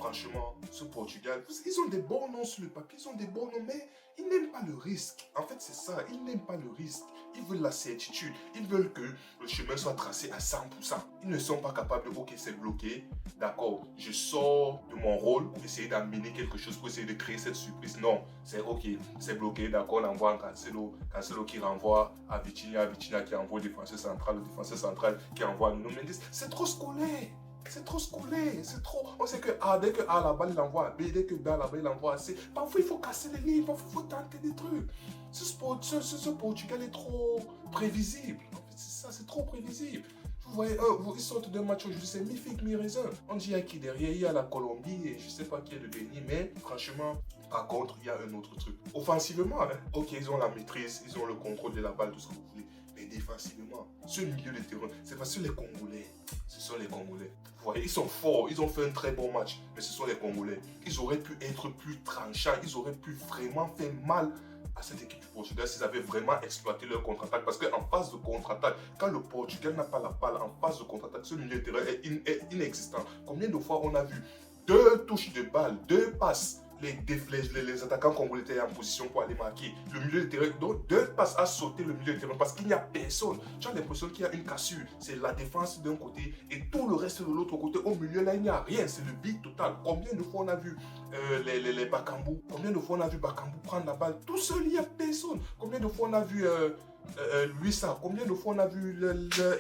franchement, ce Portugal, ils ont des bons noms sur le papier, ils ont des bons noms, mais ils n'aiment pas le risque. En fait, c'est ça, ils n'aiment pas le risque. Ils veulent la certitude. Ils veulent que le chemin soit tracé à 100%. Ils ne sont pas capables de, ok, c'est bloqué, d'accord, je sors de mon rôle pour essayer d'amener quelque chose, pour essayer de créer cette surprise. Non, c'est ok, c'est bloqué, d'accord, on envoie un Cancelo, Cancelo qui renvoie à Vitinha, Vitinha qui envoie au défenseur central, le défenseur central qui envoie à Nuno Mendes. C'est trop scolaire. C'est trop scolaire, c'est trop. On sait que A, dès que A la balle, il envoie à B, dès que B la balle, il envoie à C. Parfois, il faut casser les lignes, parfois, il faut tenter des trucs. Ce Portugal est trop prévisible. En fait, c'est ça, c'est trop prévisible. Vous voyez, ils sortent d'un match aujourd'hui, c'est mi-figue, mi-raisin. On dit il y a qui derrière, il y a la Colombie et je sais pas qui est le Bénin, mais franchement, par contre, il y a un autre truc. Offensivement, hein, ok, ils ont la maîtrise, ils ont le contrôle de la balle, tout ce que vous voulez. Mais défensivement, ce milieu de terrain, c'est parce que les Congolais, ce sont les Congolais. Vous voyez, ils sont forts, ils ont fait un très bon match, mais ce sont les Congolais. Ils auraient pu être plus tranchants, ils auraient pu vraiment faire mal à cette équipe du Portugal s'ils avaient vraiment exploité leur contre-attaque. Parce qu'en phase de contre-attaque, quand le Portugal n'a pas la balle en phase de contre-attaque, ce milieu de terrain est inexistant. Combien de fois on a vu 2 touches de balle, 2 passes, les attaquants congolais étaient en position pour aller marquer. Le milieu de terrain, donc 2 passes à sauter le milieu de terrain parce qu'il n'y a personne. Tu as l'impression qu'il y a une cassure. C'est la défense d'un côté et tout le reste de l'autre côté. Au milieu, là, il n'y a rien. C'est le vide total. Combien de fois on a vu les Bakambu? Combien de fois on a vu Bakambu prendre la balle tout seul? Il n'y a personne. Combien de fois on a vu Luisa? Combien de fois on a vu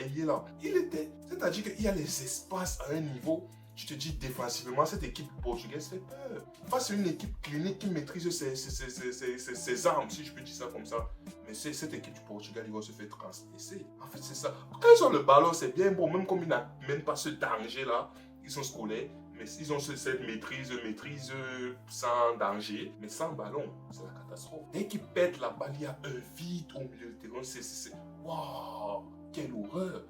Elie là? Il était. C'est-à-dire qu'il y a les espaces à un niveau. Je te dis, défensivement, cette équipe portugaise fait peur. Face à une équipe clinique qui maîtrise ses armes, si je peux dire ça comme ça. Mais cette équipe du Portugal, ils vont se faire transpercer. En fait, c'est ça. Quand ils ont le ballon, c'est bien bon. Même comme ils n'amènent pas ce danger-là, ils sont scolaires. Mais ils ont cette maîtrise sans danger. Mais sans ballon, c'est la catastrophe. Dès qu'ils pètent la balle, il y a un vide au milieu du terrain. Waouh, quelle horreur.